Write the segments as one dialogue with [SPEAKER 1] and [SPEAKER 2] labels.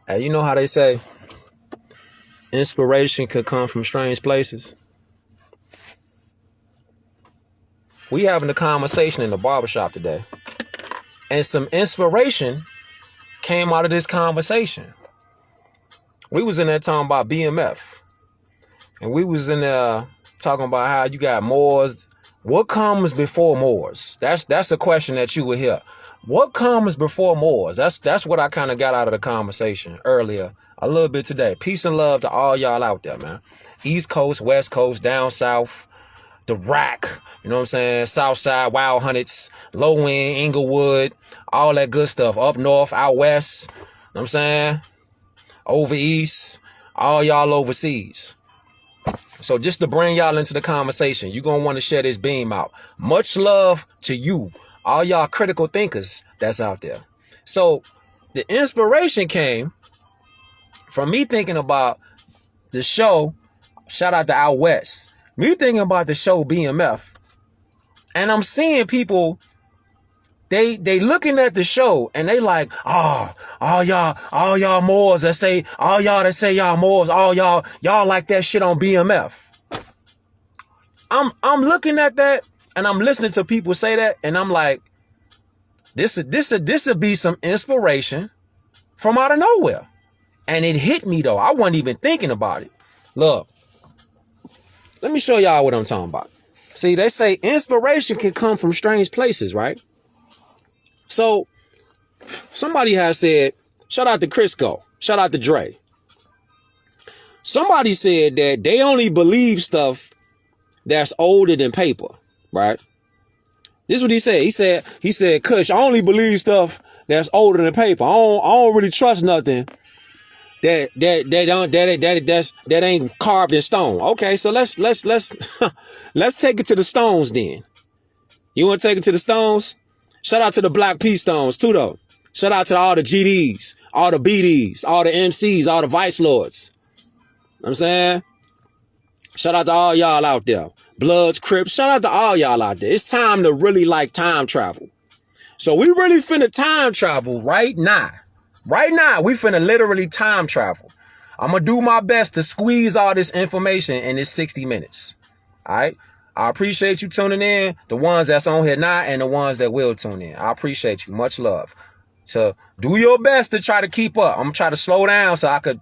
[SPEAKER 1] Hey, you know how they say inspiration could come from strange places? We having a conversation in the barbershop today, and some inspiration came out of this conversation. We was in there talking about BMF, and we was in there talking about how you got Moors. What comes before Moors? That's a question that you would hear. What comes before Moors? That's what I kind of got out of the conversation earlier, a little bit today. Peace and love to all y'all out there, man. East Coast, West Coast, down south, the Rack, you know what I'm saying? South side, Wild Hunnets, Low End, Inglewood, all that good stuff. Up north, out west, you know what I'm saying? Over east, all y'all overseas. So just to bring y'all into the conversation, you're going to want to share this beam out. Much love to you, all y'all critical thinkers that's out there. So the inspiration came from me thinking about the show, shout out to Out West, me thinking about the show BMF. And I'm seeing people, they looking at the show and they like, all y'all Moors that say, all y'all that say y'all Moors, all y'all like that shit on BMF. I'm looking at that and I'm listening to people say that and I'm like, this would be some inspiration from out of nowhere. And it hit me though. I wasn't even thinking about it. Look, let me show y'all what I'm talking about. See, they say inspiration can come from strange places, right? So somebody has said, shout out to Crisco, shout out to Dre. Somebody said that they only believe stuff that's older than paper, right? This is what he said. He said, Cush, I only believe stuff that's older than paper. I don't really trust nothing that ain't carved in stone. Okay, so let's let's take it to the stones then. You want to take it to the stones? Shout out to the Black P Stones too, though. Shout out to all the GDs, all the BDs, all the MCs, all the Vice Lords. You know what I'm saying? Shout out to all y'all out there. Bloods, Crips, shout out to all y'all out there. It's time to really like time travel. So we really finna time travel right now. Right now, we finna literally time travel. I'm gonna do my best to squeeze all this information in this 60 minutes. All right? I appreciate you tuning in, the ones that's on here now and the ones that will tune in. I appreciate you. Much love. So do your best to try to keep up. I'm gonna try to slow down so I could,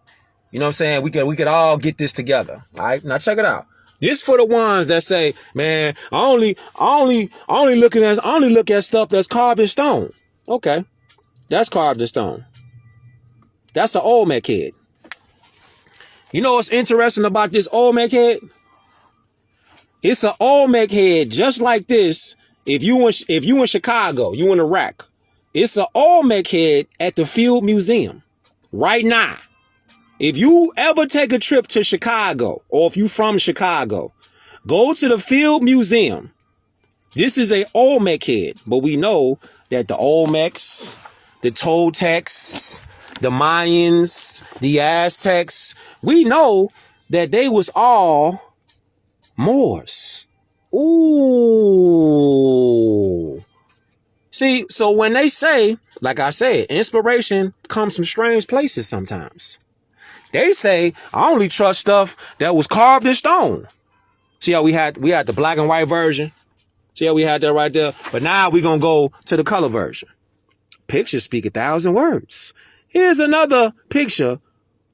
[SPEAKER 1] you know what I'm saying? We could all get this together. All right. Now check it out. This for the ones that say, man, I only look at stuff that's carved in stone. Okay. That's carved in stone. That's an Olmec head. You know what's interesting about this Olmec head? It's an Olmec head just like this. If you in Chicago, you in Iraq, it's an Olmec head at the Field Museum right now. If you ever take a trip to Chicago, or if you from Chicago, go to the Field Museum. This is a Olmec head, but we know that the Olmecs, the Toltecs, the Mayans, the Aztecs, we know that they was all Moors. Ooh. See, so when they say, like I said, inspiration comes from strange places sometimes. They say, I only trust stuff that was carved in stone. See how we had the black and white version? See how we had that right there? But now we're going to go to the color version. Pictures speak 1,000 words. Here's another picture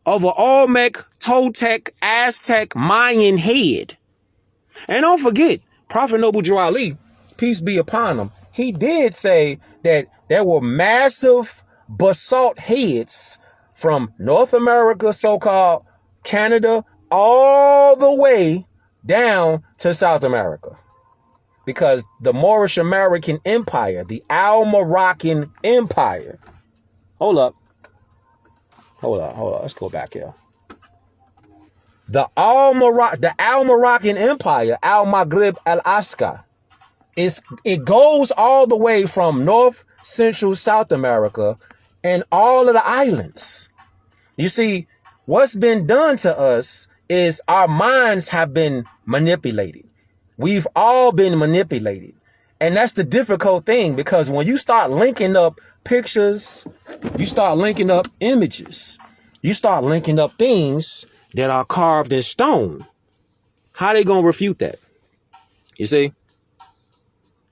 [SPEAKER 1] of an Olmec, Toltec, Aztec, Mayan head. And don't forget, Prophet Noble Drew Ali, peace be upon him, he did say that there were massive basalt heads from North America, so-called Canada, all the way down to South America. Because the Moorish American Empire, the Al-Moroccan Empire. Hold up. Let's go back here. The Al-Moroccan Empire, Al-Maghrib Al-Aska, it goes all the way from North, Central, South America and all of the islands. You see, what's been done to us is our minds have been manipulated. We've all been manipulated. And that's the difficult thing, because when you start linking up pictures, you start linking up images, You start linking up things that are carved in stone. How they gonna refute that? You see?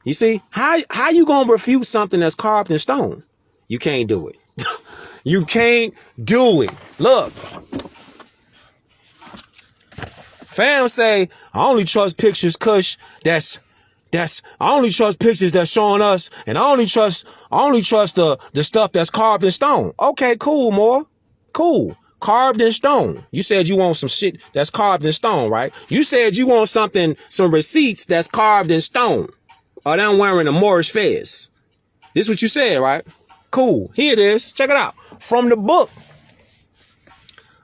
[SPEAKER 1] You see? How you gonna refute something that's carved in stone? You can't do it. You can't do it. Look. Fam say, I only trust pictures, Cush, I only trust pictures that's showing us, and I only trust the stuff that's carved in stone. Okay, cool, more. Cool. Carved in stone. You said you want some shit that's carved in stone, right? You said you want some receipts that's carved in stone. Or them wearing a Moorish fez. This is what you said, right? Cool. Here it is. Check it out. From the book,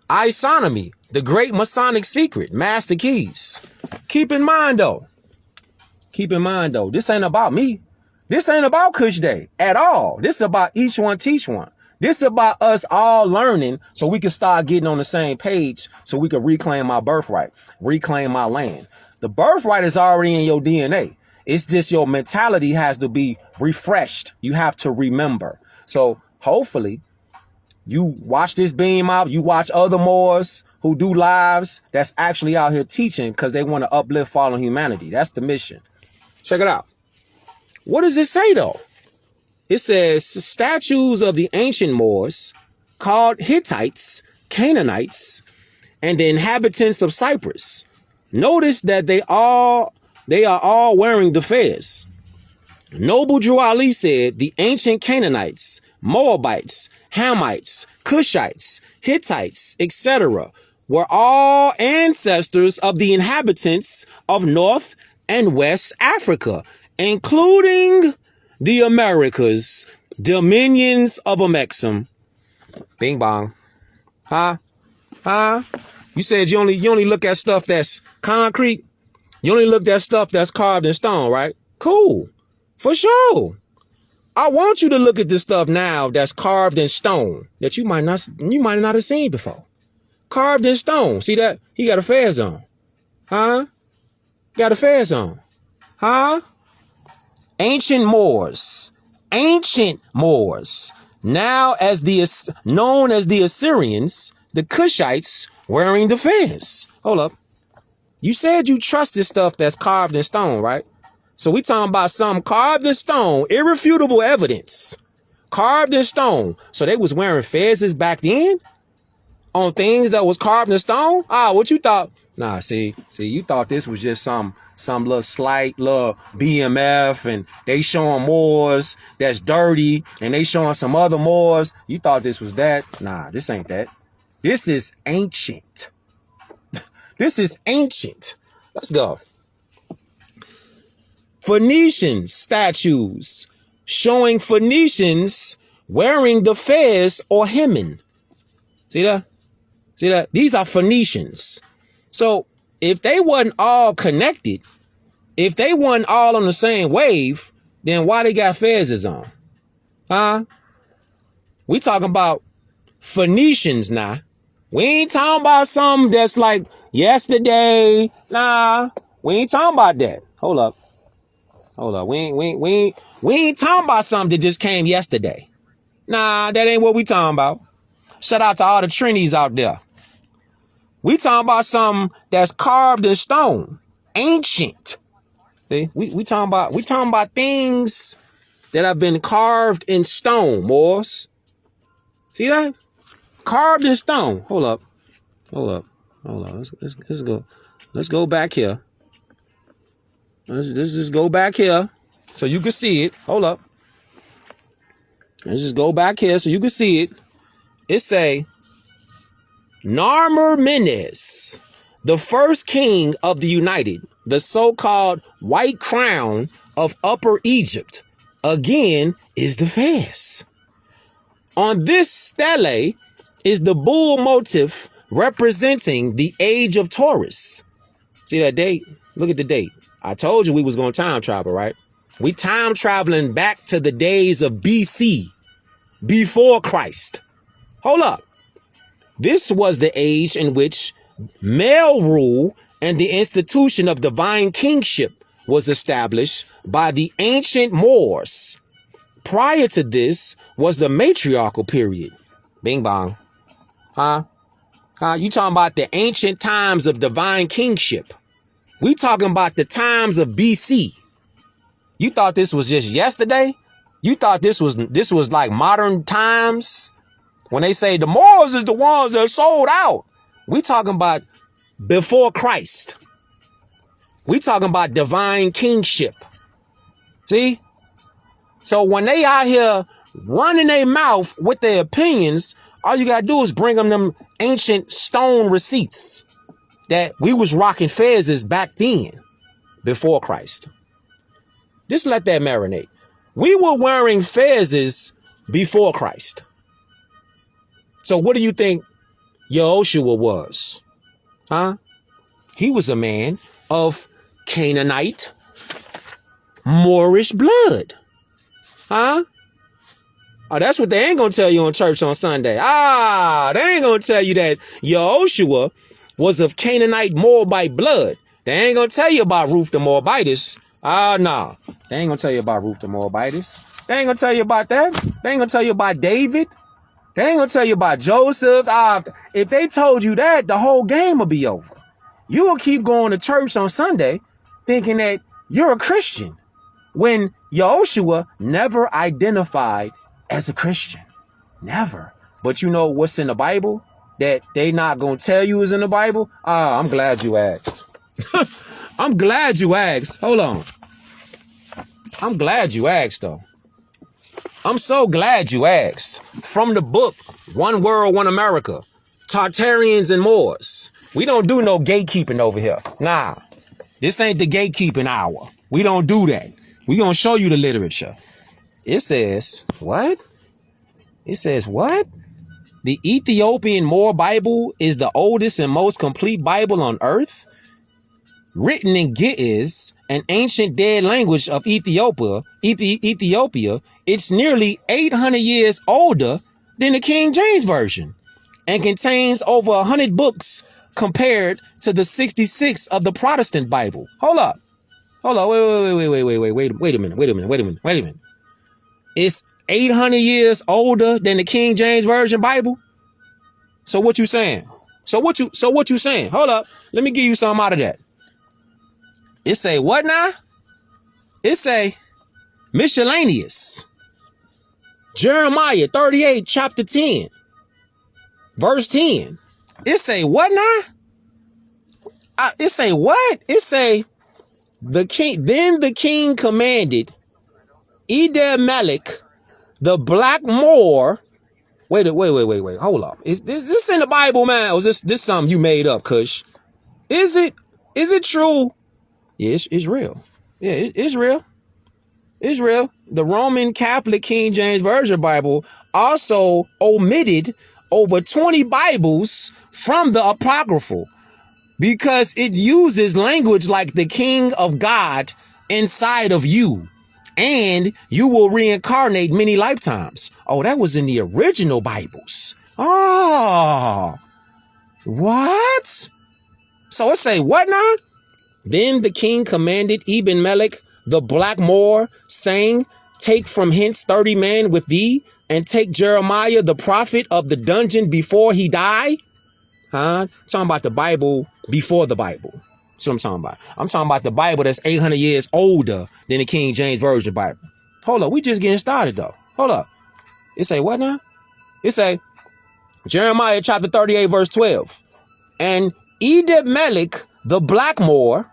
[SPEAKER 1] Isonomy, the Great Masonic Secret, Master Keys. Keep in mind, though, this ain't about me. This ain't about Cush Day at all. This is about each one teach one. This is about us all learning so we can start getting on the same page so we can reclaim our birthright, reclaim our land. The birthright is already in your DNA. It's just your mentality has to be refreshed. You have to remember. So hopefully you watch this beam out. You watch other Moors who do lives that's actually out here teaching because they want to uplift fallen humanity. That's the mission. Check it out. What does it say, though? It says statues of the ancient Moors called Hittites, Canaanites, and the inhabitants of Cyprus. Notice that they are all wearing the fez. Noble Drew Ali said the ancient Canaanites, Moabites, Hamites, Cushites, Hittites, etc. were all ancestors of the inhabitants of North and West Africa, including the Americas, dominions of Amexem. Bing bong. Huh? You said you only look at stuff that's concrete. You only look at stuff that's carved in stone, right? Cool. For sure. I want you to look at this stuff now that's carved in stone that you might not have seen before. Carved in stone. See that? He got a fez on. Huh? Got a fez on. Huh? Ancient Moors. Now known as the Assyrians, the Cushites wearing the fez. Hold up. You said you trust this stuff that's carved in stone, right? So we talking about something carved in stone, irrefutable evidence. Carved in stone. So they was wearing fezes back then on things that was carved in stone? What you thought? Nah, see, you thought this was just some little slight little BMF and they showing Moors that's dirty and they showing some other Moors. You thought this was that? Nah, this ain't that. This is ancient. This is ancient. Let's go. Phoenician statues showing Phoenicians wearing the fez or hemmen. See that? These are Phoenicians. So if they wasn't all connected, if they wasn't all on the same wave, then why they got fezes on? Huh? We talking about Phoenicians now. We ain't talking about something that's like yesterday. Nah, we ain't talking about that. Hold up. We ain't talking about something that just came yesterday. Nah, that ain't what we talking about. Shout out to all the Trinities out there. We talking about something that's carved in stone, ancient. See, we talking about things that have been carved in stone, Moors. See that? Carved in stone. Hold up. Let's go back here. Let's just go back here so you can see it. Hold up. Let's just go back here so you can see it. It say, Narmer Menes, the first king of the United, the so-called White Crown of Upper Egypt, again is the fez. On this stele is the bull motif representing the age of Taurus. See that date? Look at the date. I told you we was going to time travel, right? We time traveling back to the days of BC, before Christ. Hold up. This was the age in which male rule and the institution of divine kingship was established by the ancient Moors. Prior to this was the matriarchal period. Bing bong. You talking about the ancient times of divine kingship. We talking about the times of BC. You thought this was just yesterday? You thought this was like modern times? When they say the Moors is the ones that sold out. We talking about before Christ. We talking about divine kingship. See? So when they out here running their mouth with their opinions, all you gotta do is bring them ancient stone receipts that we was rocking fezzes back then, before Christ. Just let that marinate. We were wearing fezzes before Christ. So what do you think Yehoshua was? He was a man of Canaanite, Moorish blood. Oh, that's what they ain't gonna tell you in church on Sunday. They ain't gonna tell you that Yehoshua was of Canaanite, Moabite blood. They ain't gonna tell you about Ruth the Moabitess. Nah. They ain't gonna tell you about Ruth the Moabitess. They ain't gonna tell you about that. They ain't gonna tell you about David. They ain't gonna tell you about Joseph. If they told you that, the whole game will be over. You will keep going to church on Sunday thinking that you're a Christian when Yehoshua never identified as a Christian. Never. But you know what's in the Bible that they not gonna tell you is in the Bible? I'm glad you asked. I'm glad you asked. Hold on. I'm glad you asked, though. I'm so glad you asked. From the book, One World, One America, Tartarians and Moors. We don't do no gatekeeping over here. Nah, this ain't the gatekeeping hour. We don't do that. We gonna show you the literature. It says, what? It says, what? The Ethiopian Moor Bible is the oldest and most complete Bible on earth. Written in Ge'ez, an ancient dead language of Ethiopia, it's nearly 800 years older than the King James Version and contains over 100 books compared to the 66 of the Protestant Bible. Hold up. Wait a minute. It's 800 years older than the King James Version Bible. So what you saying? So what you saying? Hold up. Let me give you something out of that. It say what now? It say miscellaneous. Jeremiah 38, chapter 10, verse 10. It say what now? It say what? It say the king. Then the king commanded Melech, the black Moor. Wait. Hold up. Is this in the Bible, man? Or is this something you made up, Cush? Is it true? Yeah, it's real. Yeah, it's real. It's real. The Roman Catholic King James Version Bible also omitted over 20 Bibles from the Apocryphal because it uses language like the King of God inside of you, and you will reincarnate many lifetimes. Oh, that was in the original Bibles. Oh, what? So it say what now? Then the king commanded Melech, the black Moor, saying, take from hence 30 men with thee, and take Jeremiah the prophet of the dungeon before he die. Talking about the Bible before the Bible. That's what I'm talking about. I'm talking about the Bible that's 800 years older than the King James Version Bible. Hold up, we just getting started though. Hold up. It say what now? It say Jeremiah chapter 38 verse 12. And Melech, the black Moor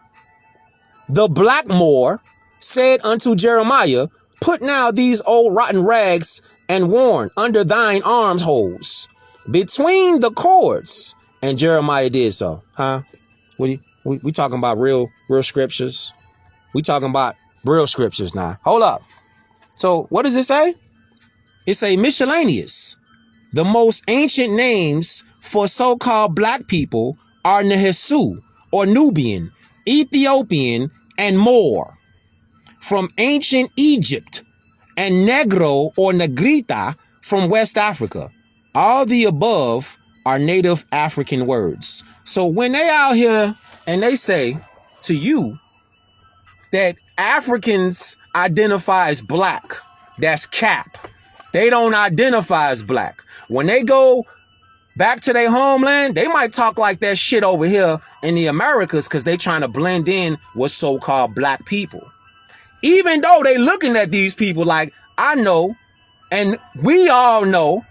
[SPEAKER 1] said unto Jeremiah, put now these old rotten rags and worn under thine arms holes between the cords. And Jeremiah did so. We talking about real scriptures. We talking about real scriptures now. Hold up. So what does it say? It say miscellaneous. The most ancient names for so-called black people are Nehesu or Nubian, Ethiopian, and Moor. From ancient Egypt, and Negro or Negrita from West Africa. All the above are native African words. So when they out here and they say to you that Africans identify as black, that's cap. They don't identify as black. When they go back to their homeland, they might talk like that shit over here in the Americas because they trying to blend in with so-called black people. Even though they looking at these people like, I know, and we all know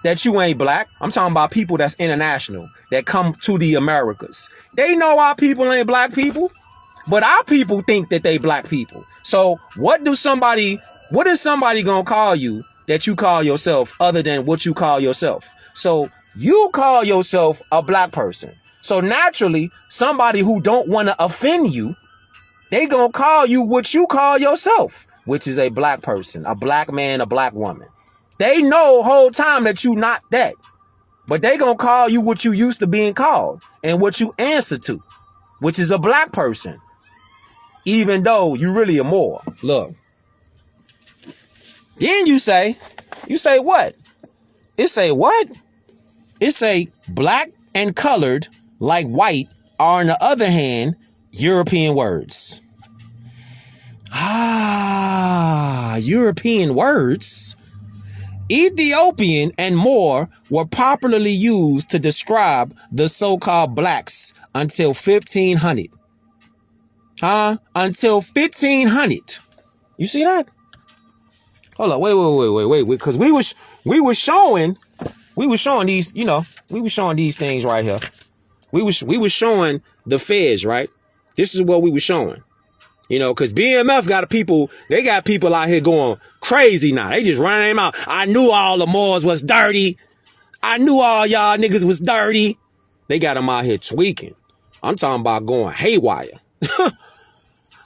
[SPEAKER 1] that you ain't black. I'm talking about people that's international, that come to the Americas. They know our people ain't black people, but our people think that they black people. So what is somebody gonna call you that you call yourself other than what you call yourself? So you call yourself a black person. So naturally, somebody who don't want to offend you, they gonna call you what you call yourself, which is a black person, a black man, a black woman. They know the whole time that you not that, but they gonna call you what you used to being called and what you answer to, which is a black person, even though you really are more. Look. Then you say what? It say what? It say black and colored like white are, on the other hand, European words. European words. Ethiopian and Moor were popularly used to describe the so-called blacks until 1500. Until 1500. You see that? Hold on, wait, because we was showing these, we were showing these things right here. We was showing the feds, right? This is what we were showing. Because BMF got people out here going crazy now. They just running them out. I knew all the Moors was dirty. I knew all y'all niggas was dirty. They got them out here tweaking. I'm talking about going haywire.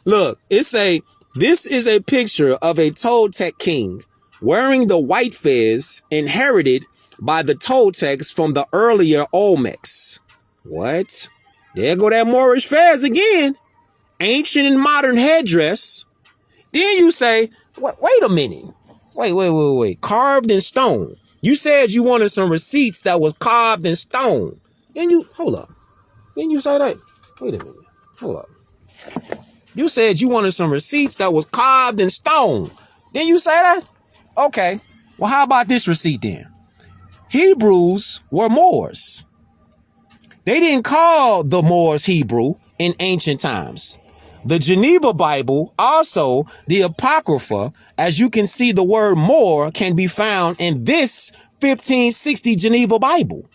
[SPEAKER 1] Look, this is a picture of a Toltec king wearing the white fez inherited by the Toltecs from the earlier Olmecs. What? There go that Moorish fez again. Ancient and modern headdress. Then you say, wait a minute. Wait. Carved in stone. You said you wanted some receipts that was carved in stone. Then you, hold up. Then you say that. Wait a minute. Hold up. You said you wanted some receipts that was carved in stone. Then you say that? Okay. Well, how about this receipt then? Hebrews were Moors. They didn't call the Moors Hebrew in ancient times. The Geneva Bible, also the Apocrypha, as you can see, the word Moor can be found in this 1560 Geneva Bible.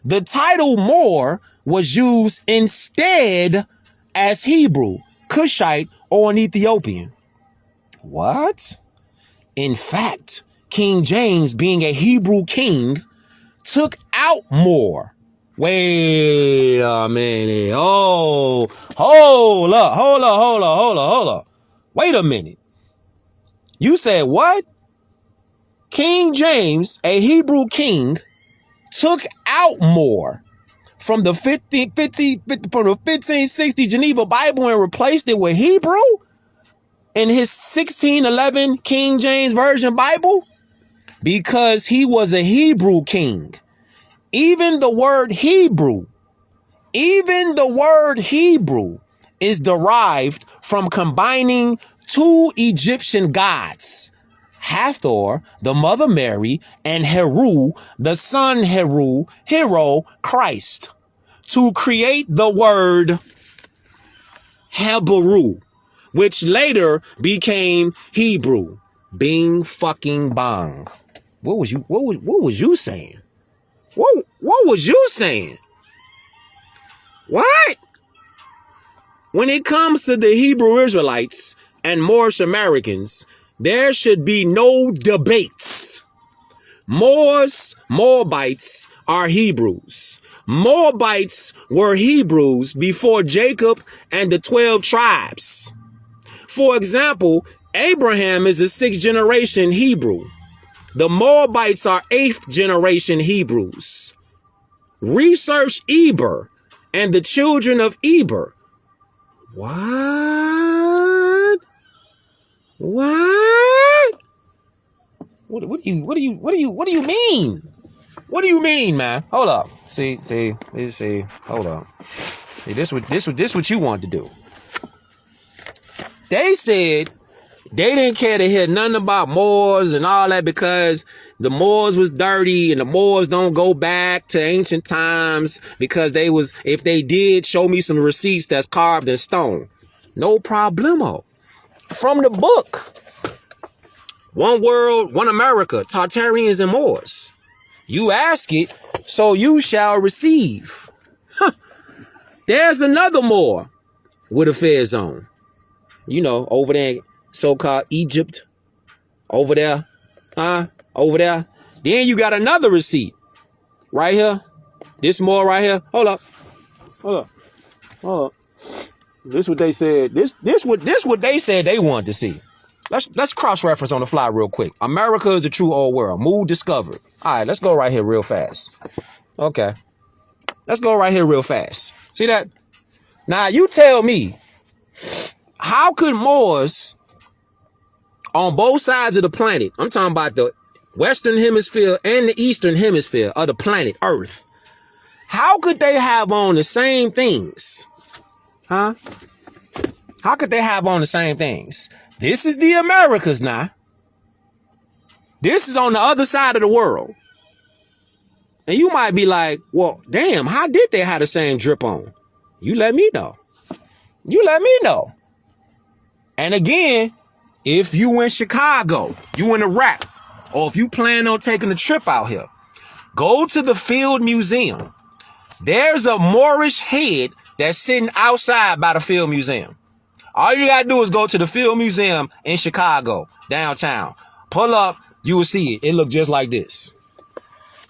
[SPEAKER 1] The title Moor was used instead as Hebrew, Cushite, or an Ethiopian. What? In fact, King James, being a Hebrew king, took out Moor. Wait a minute. Oh, hold up. Wait a minute. You said what? King James, a Hebrew king, took out Moor from the 1560 Geneva Bible and replaced it with Hebrew in his 1611 King James Version Bible because he was a Hebrew king. Even the word Hebrew is derived from combining two Egyptian gods, Hathor, the mother Mary, and Heru, the son hero, Christ, to create the word Hebrew, which later became Hebrew. Bing fucking bong. What was you saying? What was you saying? What? When it comes to the Hebrew Israelites and Moorish Americans, there should be no debates. Moabites are Hebrews. Moabites were Hebrews before Jacob and the 12 tribes. For example, Abraham is a 6th generation Hebrew. The Moabites are 8th generation Hebrews. Research Eber and the children of Eber. What? What do you mean? What do you mean, man? Hold up. See, hold up. See, this what you wanted to do. They said they didn't care to hear nothing about Moors and all that because the Moors was dirty and the Moors don't go back to ancient times because if they did, show me some receipts that's carved in stone. No problemo. From the book, One World, One America, Tartarians and Moors. You ask it, so you shall receive. Huh. There's another Moor with a fair zone. You know, over there in so-called Egypt. Over there. Over there. Then you got another receipt. Right here. This Moor right here. Hold up. This what they said. This what they said they wanted to see. Let's cross-reference on the fly real quick. America is the true old world. Mood discovered. All right, let's go right here real fast. Okay. Let's go right here real fast. See that? Now, you tell me, how could Moors on both sides of the planet, I'm talking about the Western Hemisphere and the Eastern Hemisphere of the planet Earth, how could they have on the same things? Huh? How could they have on the same things? This is the Americas now. This is on the other side of the world. And you might be like, well, damn, how did they have the same drip on? You let me know. You let me know. And again, if you in Chicago, you in Iraq, or if you plan on taking a trip out here, go to the Field Museum. There's a Moorish head that's sitting outside by the Field Museum. All you gotta do is go to the Field Museum in Chicago, downtown. Pull up, you will see it. It look just like this.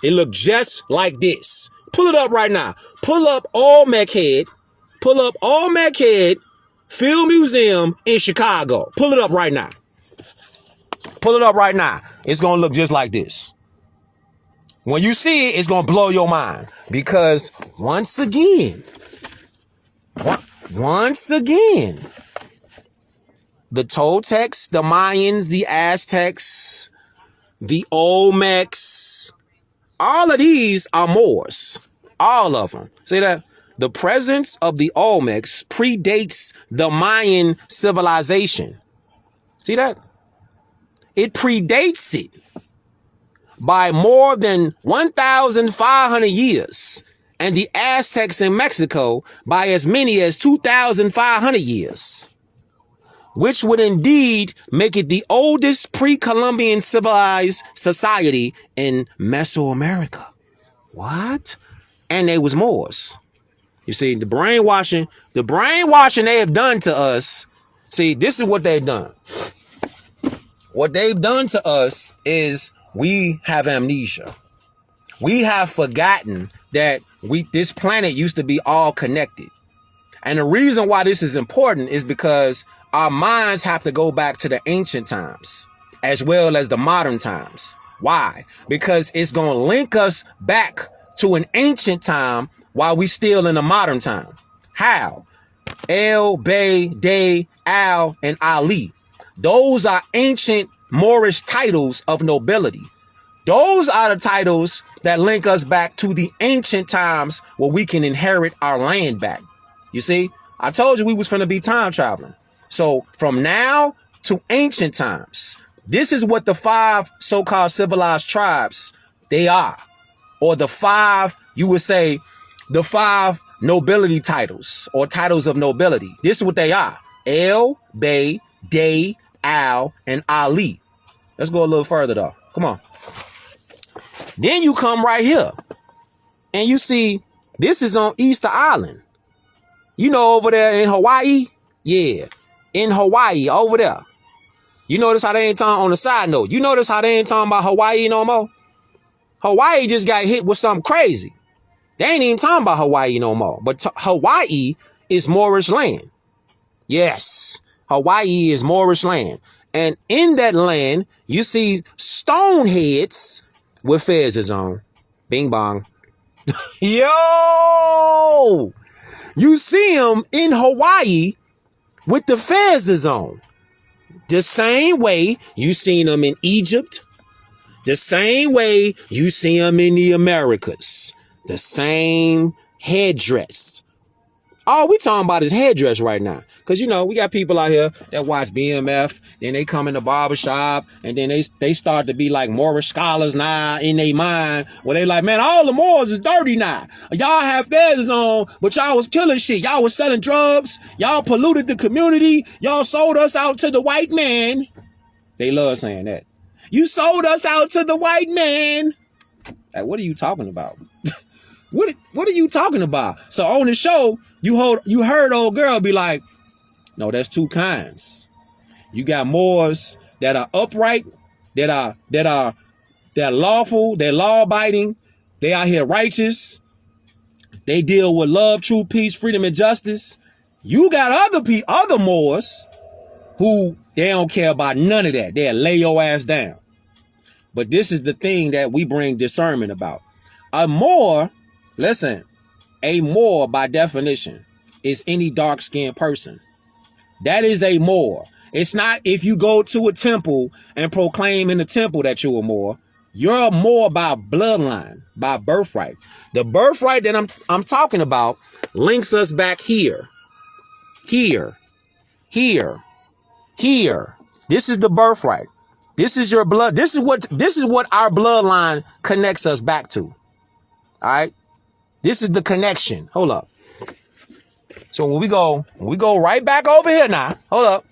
[SPEAKER 1] It look just like this. Pull it up right now. Pull up Olmec head. Pull up Olmec head, Field Museum in Chicago. Pull it up right now. Pull it up right now. It's gonna look just like this. When you see it, it's gonna blow your mind. Because once again, the Toltecs, the Mayans, the Aztecs, the Olmecs, all of these are Moors. All of them. See that? The presence of the Olmecs predates the Mayan civilization. See that? It predates it by more than 1,500 years. And the Aztecs in Mexico by as many as 2,500 years. Which would indeed make it the oldest pre-Columbian civilized society in Mesoamerica. What? And they was Moors. You see, the brainwashing they have done to us. See, this is what they've done. What they've done to us is we have amnesia. We have forgotten that this planet used to be all connected. And the reason why this is important is because our minds have to go back to the ancient times as well as the modern times. Why? Because it's going to link us back to an ancient time while we still in a modern time. How? El, Bey, Day, Al, and Ali. Those are ancient Moorish titles of nobility. Those are the titles that link us back to the ancient times where we can inherit our land back. You see, I told you we was finna be time traveling. So from now to ancient times, this is what the 5 so-called civilized tribes they are. Or the 5, you would say, the 5 nobility titles or titles of nobility. This is what they are. El, Bey, Day, Al, and Ali. Let's go a little further though. Come on. Then you come right here and you see this is on Easter Island. You know, over there in Hawaii. Yeah. In Hawaii over there. You notice how they ain't talking on the side note. You notice how they ain't talking about Hawaii no more. Hawaii just got hit with something crazy. They ain't even talking about Hawaii no more. But Hawaii is Moorish land. Yes. Hawaii is Moorish land. And in that land, you see stone heads with feathers on. Bing bong. Yo! You see them in Hawaii with the feathers on. The same way you seen them in Egypt. The same way you see them in the Americas. The same headdress. All we talking about is headdress right now. Because, you know, we got people out here that watch BMF. Then they come in the barbershop. And then they start to be like Moorish scholars now in their mind. Where they like, man, all the Moors is dirty now. Y'all have feathers on, but y'all was killing shit. Y'all was selling drugs. Y'all polluted the community. Y'all sold us out to the white man. They love saying that. You sold us out to the white man. Like, what are you talking about? What are you talking about? So on the show, you heard old girl be like, no, there's two kinds. You got Moors that are upright, that are lawful, they're law abiding, they out here righteous, they deal with love, truth, peace, freedom, and justice. You got other Moors who they don't care about none of that. They'll lay your ass down. But this is the thing that we bring discernment about. A Moor by definition is any dark-skinned person. That is a Moor. It's not if you go to a temple and proclaim in the temple that you're a Moor. You're a Moor by bloodline, by birthright. The birthright that I'm talking about links us back here. Here. This is the birthright. This is your blood. This is what our bloodline connects us back to. All right. This is the connection. Hold up. So when we go right back over here now. Hold up.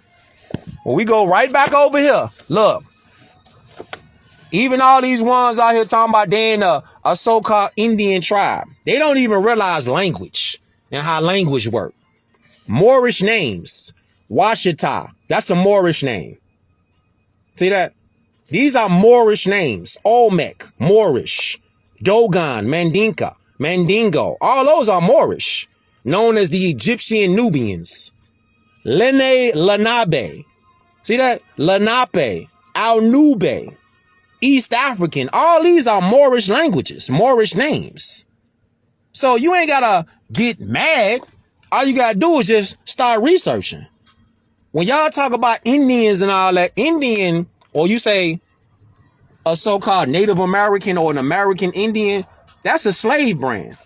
[SPEAKER 1] When we go right back over here, look. Even all these ones out here talking about they in a so-called Indian tribe. They don't even realize language and how language work. Moorish names. Washita. That's a Moorish name. See that? These are Moorish names. Olmec, Moorish. Dogon, Mandinka, Mandingo. All those are Moorish. Known as the Egyptian Nubians. Lenabe. See that? Lenape, Al-Nube, East African. All these are Moorish languages, Moorish names. So you ain't gotta get mad. All you gotta do is just start researching. When y'all talk about Indians and all that, Indian, or you say a so-called Native American or an American Indian, that's a slave brand.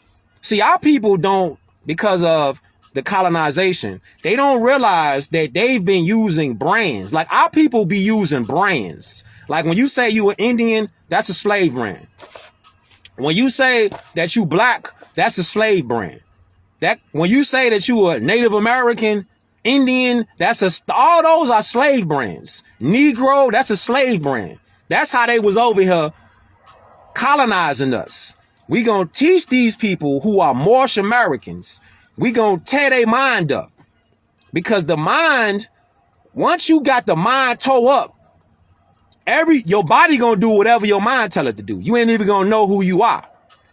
[SPEAKER 1] See, our people don't, because of the colonization, they don't realize that they've been using brands. Like our people be using brands. Like when you say you an Indian, that's a slave brand. When you say that you black, that's a slave brand. That when you say that you a Native American, Indian, all those are slave brands. Negro, that's a slave brand. That's how they was over here colonizing us. We gonna teach these people who are Moorish Americans. We gonna tear their mind up. Because the mind, once you got the mind toe up, your body gonna do whatever your mind tell it to do. You ain't even gonna know who you are.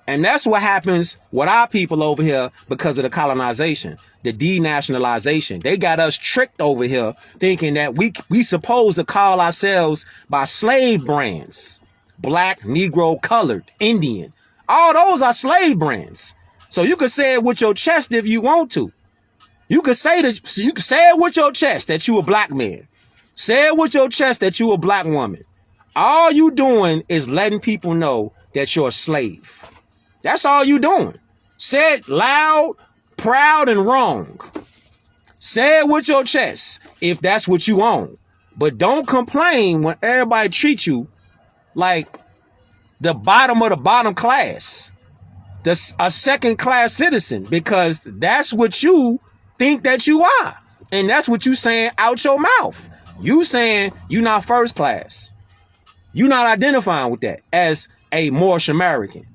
[SPEAKER 1] And that's what happens with our people over here because of the colonization, the denationalization. They got us tricked over here thinking that we supposed to call ourselves by slave brands. Black, Negro, colored, Indian. All those are slave brands. So you can say it with your chest if you want to. You can say it with your chest that you a black man. Say it with your chest that you a black woman. All you doing is letting people know that you're a slave. That's all you doing. Say it loud, proud, and wrong. Say it with your chest if that's what you own. But don't complain when everybody treats you like the bottom of the bottom class. A second class citizen, because that's what you think that you are. And that's what you saying out your mouth. You saying you not first class. You not identifying with that as a Moorish American.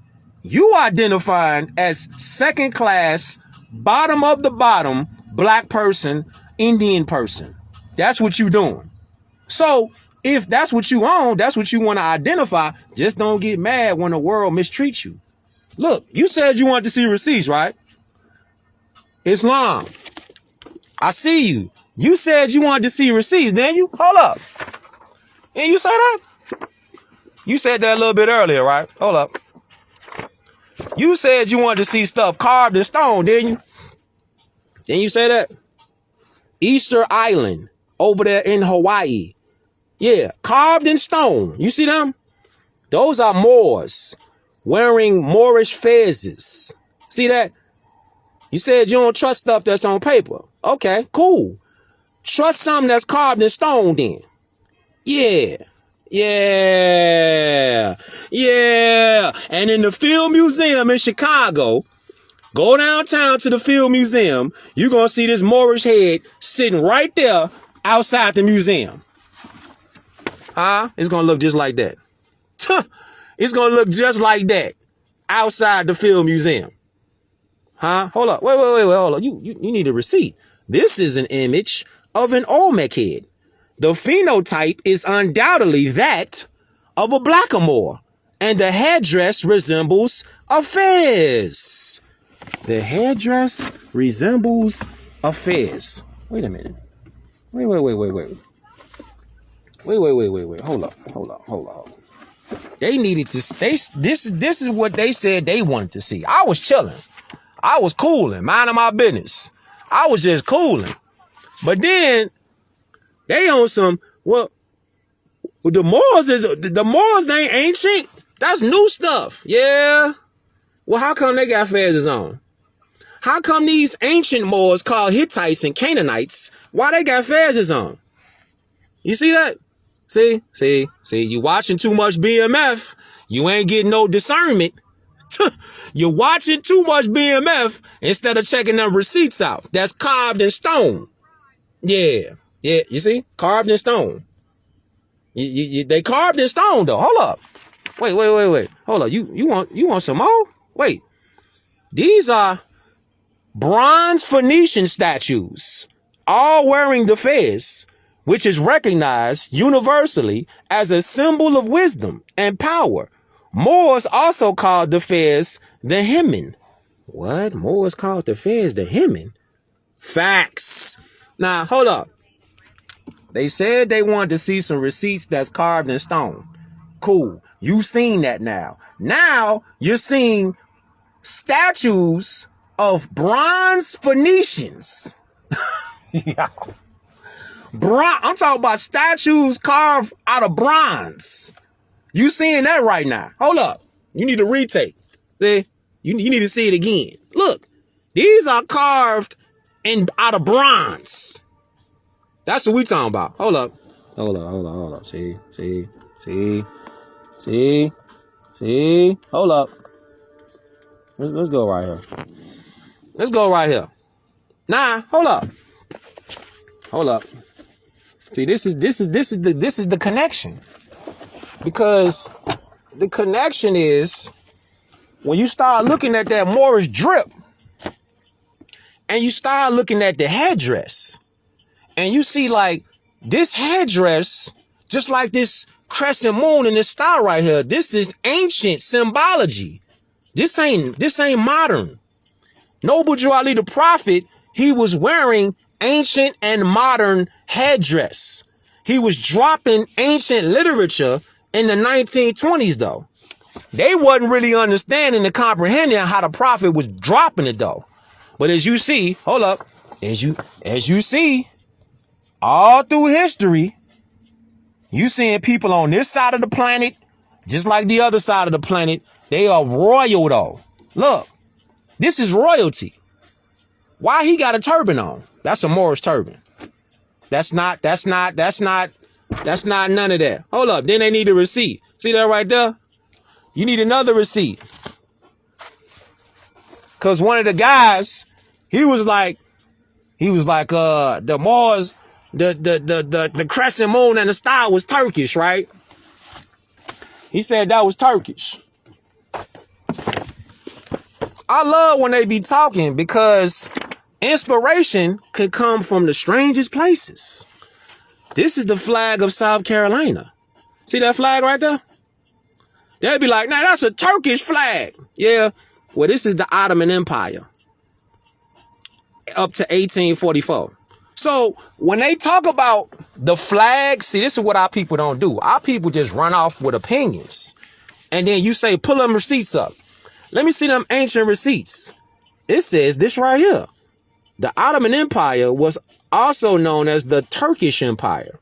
[SPEAKER 1] You identifying as second class, bottom of the bottom, black person, Indian person. That's what you doing. So if that's what you own, that's what you want to identify, just don't get mad when the world mistreats you. Look, you said you wanted to see receipts, right? Islam. I see you. You said you wanted to see receipts, didn't you? Hold up. And you say that? You said that a little bit earlier, right? Hold up. You said you wanted to see stuff carved in stone, didn't you? Didn't you say that? Easter Island over there in Hawaii. Yeah, carved in stone. You see them? Those are Moors wearing Moorish fezzes. See that? You said you don't trust stuff that's on paper. Okay, cool. Trust something that's carved in stone then. Yeah. Yeah. Yeah. And in the Field Museum in Chicago, go downtown to the Field Museum, you're going to see this Moorish head sitting right there outside the museum. It's going to look just like that. It's going to look just like that outside the Field Museum. Hold up. Wait, hold up. You need a receipt. This is an image of an Olmec head. The phenotype is undoubtedly that of a blackamoor, and the headdress resembles a fez. The headdress resembles a fez. Wait a minute. Wait. Wait. Hold up. They needed to. This is what they said they wanted to see. I was chilling. I was cooling, minding my business. I was just cooling. But then they on some, well, the Moors ain't ancient. That's new stuff. Yeah. Well, how come they got feathers on? How come these ancient Moors called Hittites and Canaanites, why they got feathers on? You see that? See, you watching too much BMF. You ain't getting no discernment. You're watching too much BMF instead of checking them receipts out. That's carved in stone. Yeah, you see? Carved in stone. They carved in stone though. Hold up. Wait. Hold up. You want some more? Wait. These are bronze Phoenician statues, all wearing the fez, which is recognized universally as a symbol of wisdom and power. Moors also called the fez the Hemin. What? Moors called the fez the Hemin? Facts. Now, hold up. They said they wanted to see some receipts that's carved in stone. Cool. You've seen that now. Now you're seeing statues of bronze Phoenicians. Yeah. I'm talking about statues carved out of bronze. You seeing that right now. Hold up. You need to retake. See? You need to see it again. Look, these are carved out of bronze. That's what we talking about. Hold up. See. Hold up. Let's go right here. Let's go right here. Nah, hold up. See, this is the connection. Because the connection is when you start looking at that Moorish drip and you start looking at the headdress and you see like this headdress, just like this crescent moon in this star right here, this is ancient symbology. This ain't modern. Noble Drew Ali the Prophet, he was wearing ancient and modern headdress. He was dropping ancient literature in the 1920s, though. They wasn't really understanding and comprehending how the prophet was dropping it, though. But as you see, hold up, as you see, all through history, you seeing people on this side of the planet, just like the other side of the planet, they are royal, though. Look, this is royalty. Why he got a turban on? That's a Moorish turban. That's not none of that. Hold up. Then they need a receipt. See that right there? You need another receipt. Cause one of the guys, he was like, the Moors, the crescent moon and the star was Turkish, right? He said that was Turkish. I love when they be talking because inspiration could come from the strangest places. This is the flag of South Carolina. See that flag right there? They'd be like, nah, that's a Turkish flag. Yeah. Well, this is the Ottoman Empire. Up to 1844. So when they talk about the flag, see, this is what our people don't do. Our people just run off with opinions. And then you say, pull them receipts up. Let me see them ancient receipts. It says this right here. The Ottoman Empire was also known as the Turkish Empire,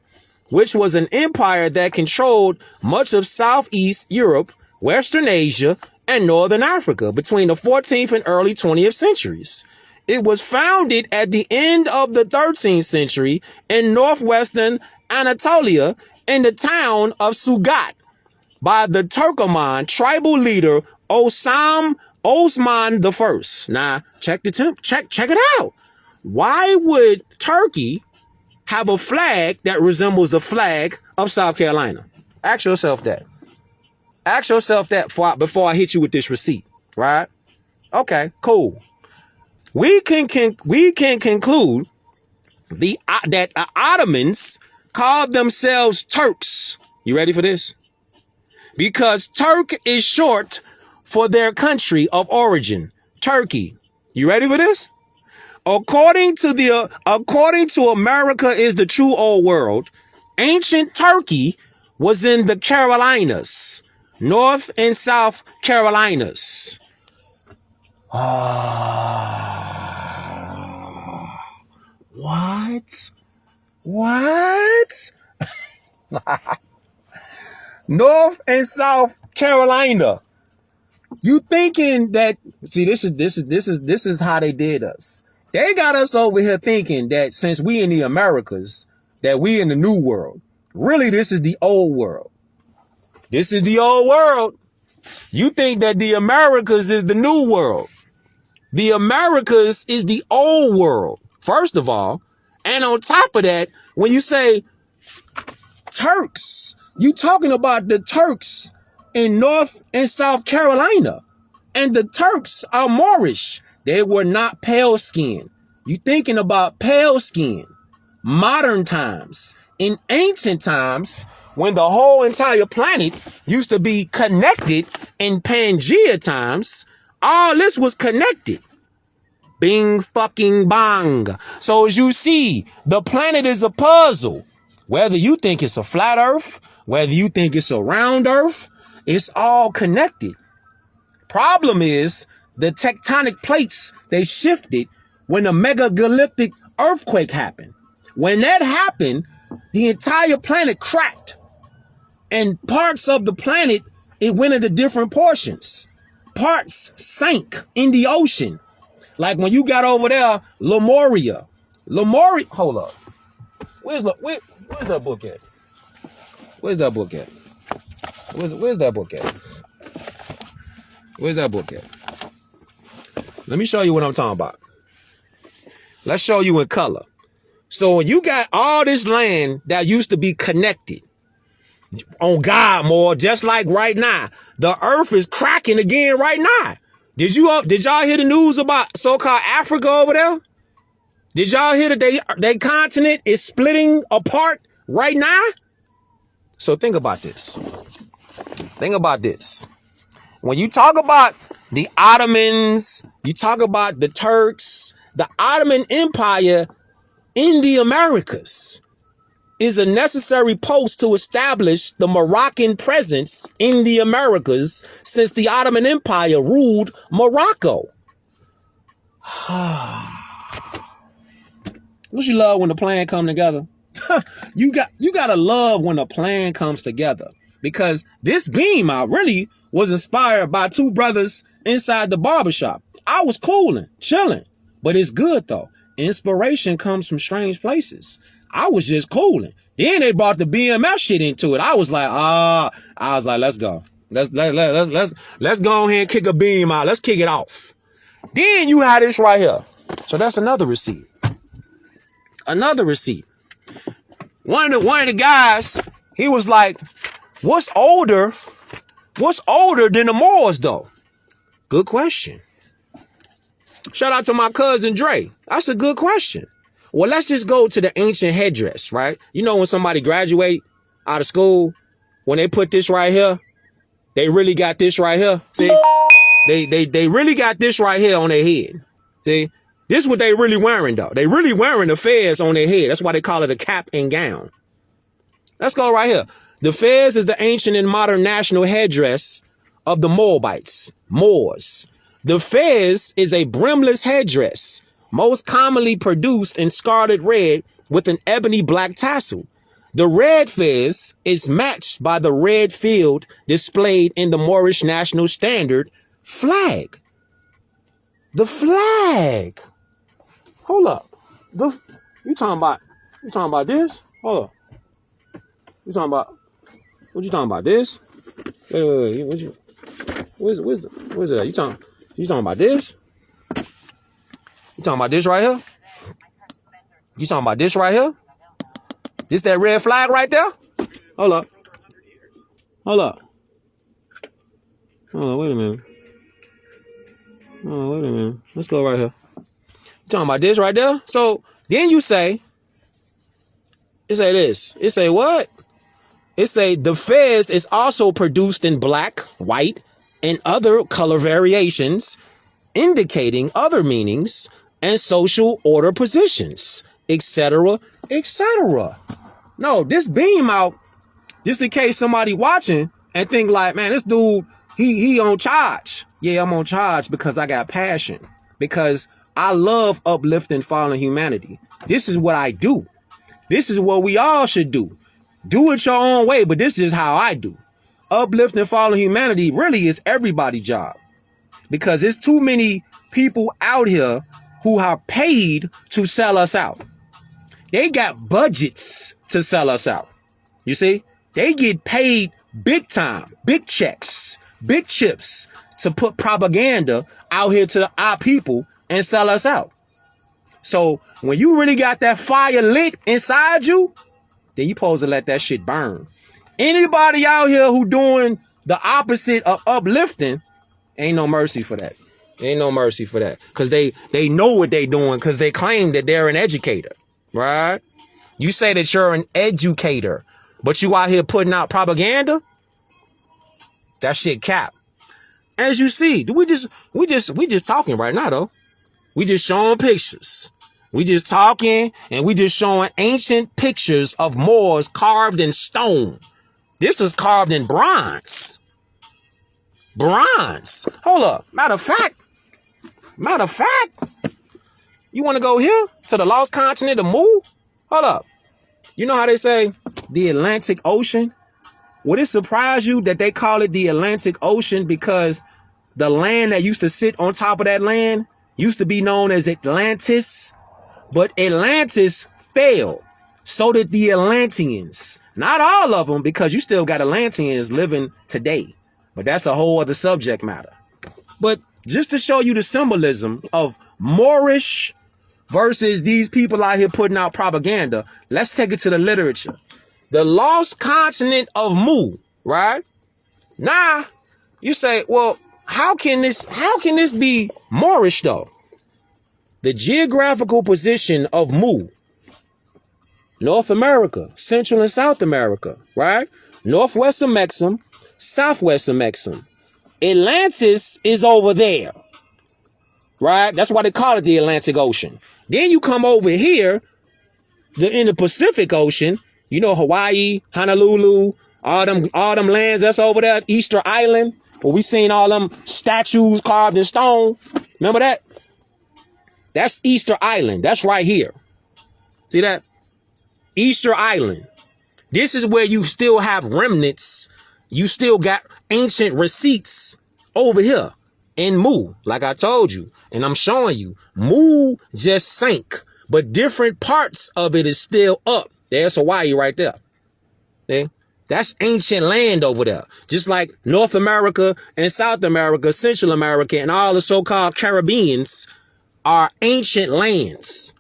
[SPEAKER 1] which was an empire that controlled much of Southeast Europe, Western Asia, and Northern Africa between the 14th and early 20th centuries. It was founded at the end of the 13th century in northwestern Anatolia in the town of Sugat by the Turkoman tribal leader Osman I. Now, check it out. Why would Turkey have a flag that resembles the flag of South Carolina? Ask yourself that. Ask yourself that before I hit you with this receipt, right? Okay, cool. We can conclude that the Ottomans called themselves Turks. You ready for this? Because Turk is short for their country of origin, Turkey. You ready for this? According to America is the True Old World, ancient Turkey was in the Carolinas, North and South Carolinas. What? North and South Carolina. You thinking that? See, this is how they did us. They got us over here thinking that since we in the Americas, that we in the new world. Really, this is the old world. This is the old world. You think that the Americas is the new world. The Americas is the old world, first of all. And on top of that, when you say Turks, you talking about the Turks in North and South Carolina. And the Turks are Moorish. They were not pale skin. You thinking about pale skin. Modern times. In ancient times, when the whole entire planet used to be connected in Pangea times, all this was connected. Bing fucking bang. So as you see, the planet is a puzzle. Whether you think it's a flat earth, whether you think it's a round earth, it's all connected. Problem is, the tectonic plates, they shifted when a megalithic earthquake happened. When that happened, the entire planet cracked. And parts of the planet, it went into different portions. Parts sank in the ocean. Like when you got over there, Lemuria, hold up. Where's that book at? Where's that book at? Where's that book at? Where's that book at? Let me show you what I'm talking about. Let's show you in color. So when you got all this land that used to be connected on God more, just like right now, the earth is cracking again right now. Did y'all hear the news about so-called Africa over there? Did y'all hear that their continent is splitting apart right now? So think about this. Think about this. When you talk about the Ottomans, you talk about the Turks, the Ottoman Empire in the Americas is a necessary post to establish the Moroccan presence in the Americas since the Ottoman Empire ruled Morocco. Don't you love when the plan come together? You gotta love when a plan comes together, because this beam out really was inspired by two brothers inside the barbershop. I was cooling, chilling, but it's good though. Inspiration comes from strange places. I was just cooling. Then they brought the BMF shit into it. I was like, let's go. Let's go ahead and kick a beam out. Let's kick it off. Then you had this right here. So that's another receipt. Another receipt. One of the guys, he was like, what's older than the Moors though? Good question. Shout out to my cousin Dre. That's a good question. Well, let's just go to the ancient headdress, right? You know, when somebody graduate out of school, when they put this right here, they really got this right here. See, they really got this right here on their head. See, this is what they really wearing though. They really wearing the fez on their head. That's why they call it a cap and gown. Let's go right here. The fez is the ancient and modern national headdress of the Moors. The fez is a brimless headdress, most commonly produced in scarlet red with an ebony black tassel. The red fez is matched by the red field displayed in the Moorish national standard flag. The flag. Hold up. You talking about this? Hold up. What you talking about this? Wait. Where's it at? You talking about this? You talking about this right here? You talking about this right here? This that red flag right there? Hold up. Wait a minute. Let's go right here. You talking about this right there? So then you say, it say this. It say what? It say the fez is also produced in black, white, and other color variations, indicating other meanings and social order positions, etc., etc. No, this beam out, just in case somebody watching and think like, man, this dude, he on charge. Yeah, I'm on charge because I got passion. Because I love uplifting fallen humanity. This is what I do. This is what we all should do. Do it your own way, but this is how I do. Uplifting fallen humanity really is everybody's job. Because there's too many people out here who are paid to sell us out. They got budgets to sell us out. You see? They get paid big time, big checks, big chips to put propaganda out here to our people and sell us out. So when you really got that fire lit inside you, then you supposed to let that shit burn. Anybody out here who doing the opposite of uplifting, ain't no mercy for that. Ain't no mercy for that. Because they know what they doing because they claim that they're an educator, right? You say that you're an educator, but you out here putting out propaganda? That shit cap. As you see, we just talking right now, though. We just showing pictures. We just talking and we just showing ancient pictures of Moors carved in stone. This is carved in bronze. Bronze. Hold up. Matter of fact, you want to go here to the lost continent of Mu? Hold up. You know how they say the Atlantic Ocean? Would it surprise you that they call it the Atlantic Ocean because the land that used to sit on top of that land used to be known as Atlantis? But Atlantis fell. So did the Atlanteans. Not all of them, because you still got Atlanteans living today. But that's a whole other subject matter. But just to show you the symbolism of Moorish versus these people out here putting out propaganda, let's take it to the literature. The lost continent of Mu, right? Now, you say, well, how can this be Moorish though? The geographical position of Mu, North America, Central and South America, right? Northwest of Mexam, Southwest of Mexam. Atlantis is over there, right? That's why they call it the Atlantic Ocean. Then you come over here, in the Pacific Ocean, you know, Hawaii, Honolulu, all them lands that's over there, Easter Island, where we seen all them statues carved in stone. Remember that? That's Easter Island. That's right here. See that? Easter Island. This is where you still have remnants. You still got ancient receipts over here in Mu, like I told you. And I'm showing you. Mu just sank, but different parts of it is still up. There's Hawaii right there. See? That's ancient land over there. Just like North America and South America, Central America, and all the so-called Caribbeans are ancient lands.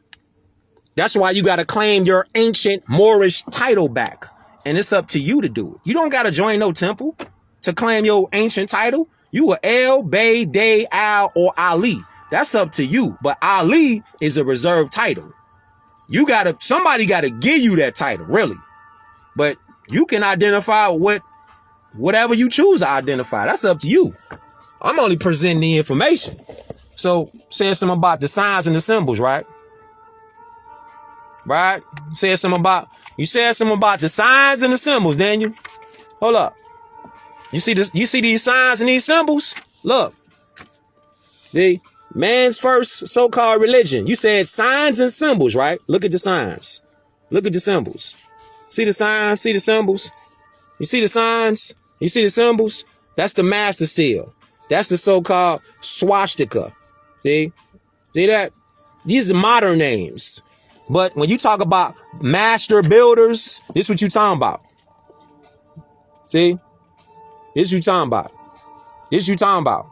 [SPEAKER 1] That's why you got to claim your ancient Moorish title back. And it's up to you to do it. You don't got to join no temple to claim your ancient title. You are El, Bey, Day, Al, or Ali. That's up to you. But Ali is a reserved title. Somebody got to give you that title, really. But you can identify whatever you choose to identify. That's up to you. I'm only presenting the information. So, saying something about the signs and the symbols, right? Right? You said something about the signs and the symbols, Daniel. Hold up. You see these signs and these symbols? Look. The man's first so-called religion. You said signs and symbols, right? Look at the signs. Look at the symbols. See the signs, see the symbols. You see the signs? You see the symbols? That's the master seal. That's the so-called swastika. See that? These are modern names. But when you talk about master builders, this is what you're talking about. See? This is what you're talking about. This is what you're talking about.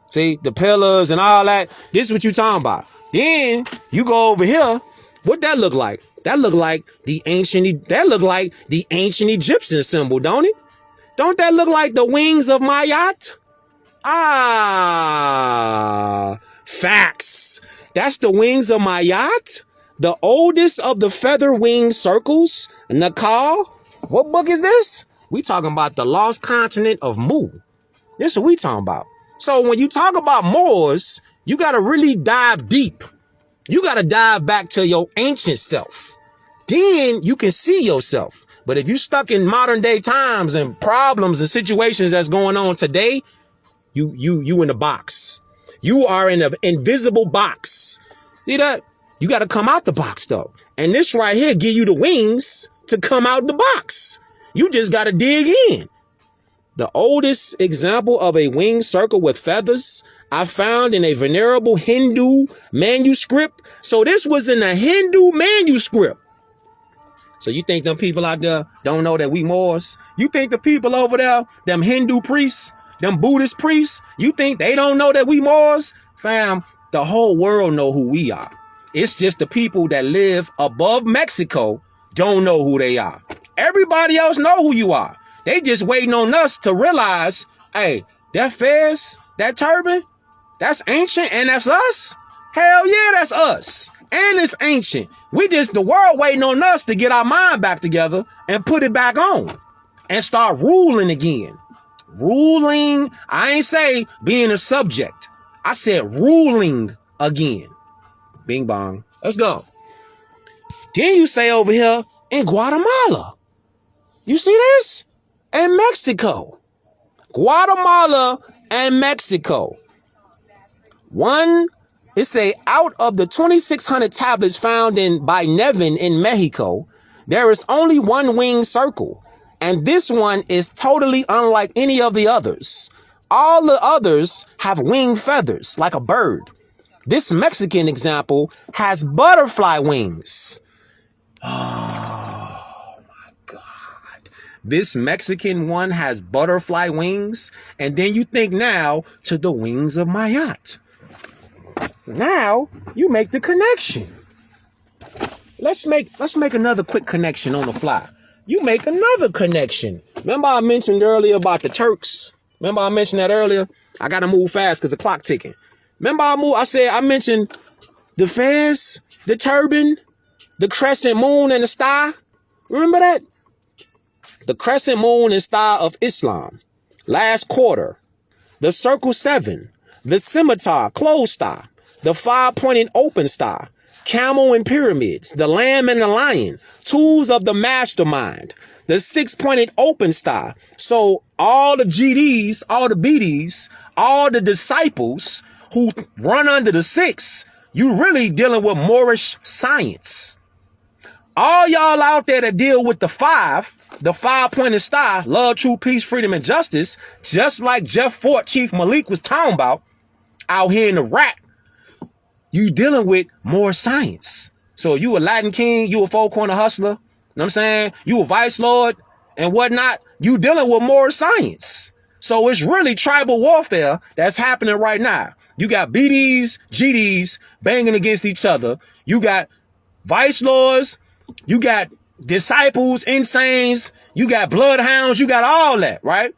[SPEAKER 1] See? The pillars and all that. This is what you're talking about. Then you go over here. What that look like? That look like the ancient Egyptian symbol, don't it? Don't that look like the wings of my yacht? Ah, facts. That's the wings of my yacht. The oldest of the feather wing circles. Nakal. What book is this? We talking about the lost continent of Mu. This is what we talking about. So when you talk about Moors, you got to really dive deep. You got to dive back to your ancient self. Then you can see yourself. But if you stuck in modern day times and problems and situations that's going on today, you in a box. You are in an invisible box. See that? You got to come out the box though. And this right here give you the wings to come out the box. You just got to dig in. The oldest example of a winged circle with feathers I found in a venerable Hindu manuscript. So this was in a Hindu manuscript. So you think them people out there don't know that we Moors? You think the people over there, them Hindu priests, them Buddhist priests, you think they don't know that we Moors? Fam, the whole world know who we are. It's just the people that live above Mexico don't know who they are. Everybody else know who you are. They just waiting on us to realize, hey, that fez, that turban, that's ancient and that's us? Hell yeah, that's us. And it's ancient. The world waiting on us to get our mind back together and put it back on and start ruling again. Ruling, I ain't say being a subject. I said ruling again. Bing bong. Let's go. Then you say over here in Guatemala. You see this? And Mexico. Guatemala and Mexico. It say out of the 2,600 tablets found by Nevin in Mexico, there is only one winged circle. And this one is totally unlike any of the others. All the others have wing feathers like a bird. This Mexican example has butterfly wings. Oh my God. This Mexican one has butterfly wings. And then you think now to the wings of my yacht. Now you make the connection. Let's make another quick connection on the fly. You make another connection. Remember I mentioned earlier about the Turks? Remember I mentioned that earlier? I got to move fast because the clock ticking. Remember I mentioned the fez, the turban, the crescent moon and the star. Remember that? The crescent moon and star of Islam. Last quarter. The circle 7. The scimitar, closed star. The 5-pointed open star. Camel and pyramids. The lamb and the lion. Tools of the mastermind. The 6-pointed open star. So all the GDs, all the BDs, all the disciples who run under the 6, you really dealing with Moorish science. All y'all out there that deal with the 5-pointed star, love, truth, peace, freedom, and justice, just like Jeff Fort, Chief Malik was talking about out here in the rap, you dealing with more science. So you a Latin king, you a four-corner hustler, you know what I'm saying? You a vice lord and whatnot, you dealing with more science. So it's really tribal warfare that's happening right now. You got BDs, GDs banging against each other. You got vice lords. You got disciples, insanes. You got bloodhounds. You got all that, right?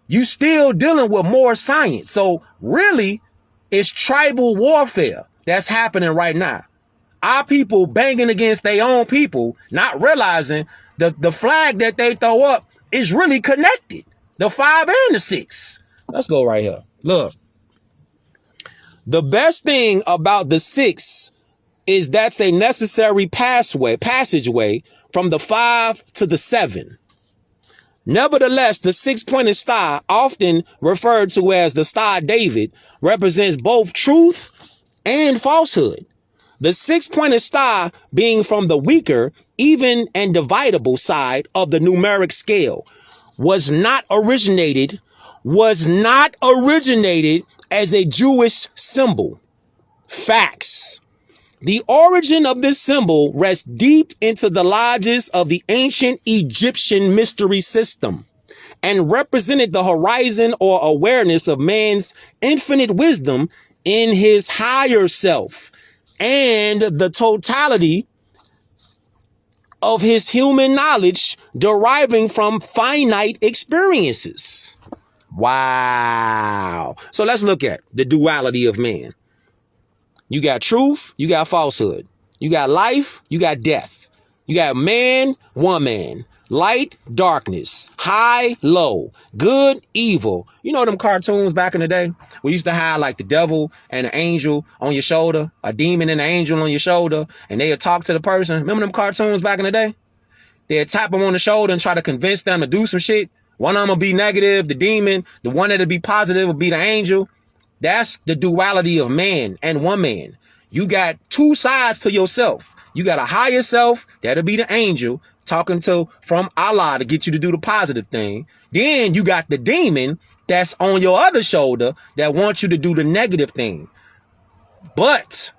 [SPEAKER 1] You still dealing with more science. So really, it's tribal warfare that's happening right now. Our people banging against their own people, not realizing the flag that they throw up is really connected. The 5 and the 6. Let's go right here. Look. The best thing about the 6 is that's a necessary passageway from the 5 to the 7. Nevertheless, the 6-pointed star, often referred to as the Star David, represents both truth and falsehood. The 6-pointed star being from the weaker, even and dividable side of the numeric scale was not originated as a Jewish symbol. Facts. The origin of this symbol rests deep into the lodges of the ancient Egyptian mystery system and represented the horizon or awareness of man's infinite wisdom in his higher self and the totality of his human knowledge deriving from finite experiences. Wow. So let's look at the duality of man. You got truth, you got falsehood. You got life, you got death. You got man, woman, light, darkness, high, low, good, evil. You know them cartoons back in the day? We used to have like the devil and an angel on your shoulder, a demon and an angel on your shoulder, and they'd talk to the person. Remember them cartoons back in the day? They'd tap them on the shoulder and try to convince them to do some shit. One of them will be negative, the demon. The one that'll be positive will be the angel. That's the duality of man and woman. You got two sides to yourself. You got a higher self, that'll be the angel, talking to from Allah to get you to do the positive thing. Then you got the demon that's on your other shoulder that wants you to do the negative thing. But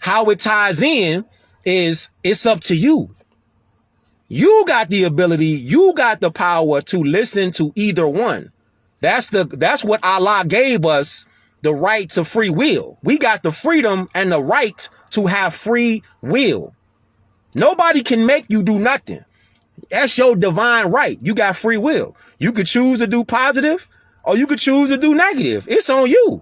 [SPEAKER 1] how it ties in is it's up to you. You got the ability, you got the power to listen to either one. That's what Allah gave us, the right to free will. We got the freedom and the right to have free will. Nobody can make you do nothing. That's your divine right. You got free will. You could choose to do positive or you could choose to do negative. It's on you.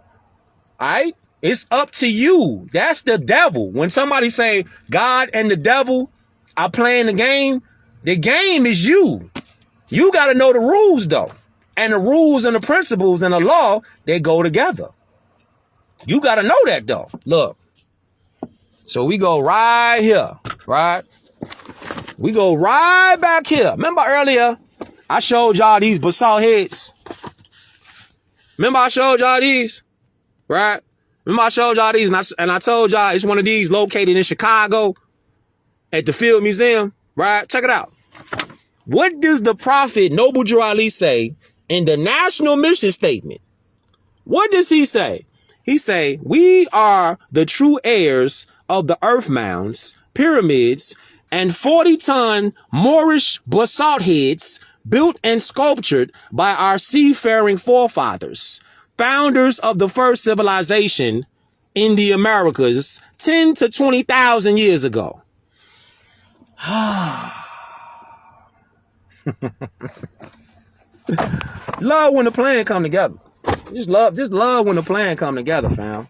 [SPEAKER 1] All right. It's up to you. That's the devil. When somebody say God and the devil are playing the game is you. You got to know the rules though. And the rules and the principles and the law, they go together. You got to know that though. Look. So we go right here, right? We go right back here. Remember earlier, I showed y'all these basalt heads. Remember I showed y'all these, right? Remember I showed y'all these and I told y'all it's one of these located in Chicago at the Field Museum, right? Check it out. What does the prophet Noble Drew Ali say in the national mission statement? What does he say? He say, we are the true heirs of the earth mounds, pyramids, and 40-ton Moorish basalt heads built and sculptured by our seafaring forefathers, founders of the first civilization in the Americas 10 to 20,000 years ago. Love when the plan come together. Just love when the plan come together, fam.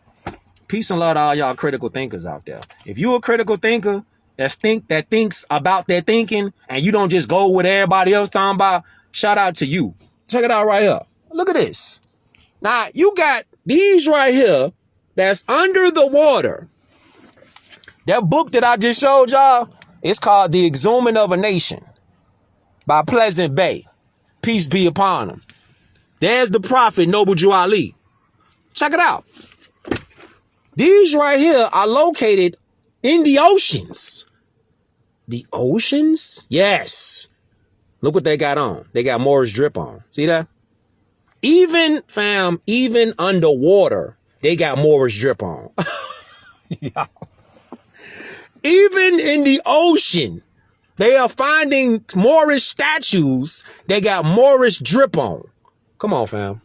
[SPEAKER 1] Peace and love to all y'all critical thinkers out there. If you a critical thinker that thinks about their thinking and you don't just go with everybody else talking about, shout out to you. Check it out right here. Look at this. Now, you got these right here that's under the water. That book that I just showed y'all, it's called The Exhuming of a Nation by Pleasant Bay. Peace be upon him. There's the prophet Noble Drew Ali. Check it out. These right here are located in the oceans. The oceans? Yes. Look what they got on. They got Moorish drip on. See that? Even underwater, they got Moorish drip on. Yeah. Even in the ocean, they are finding Moorish statues. They got Moorish drip on. Come on, fam.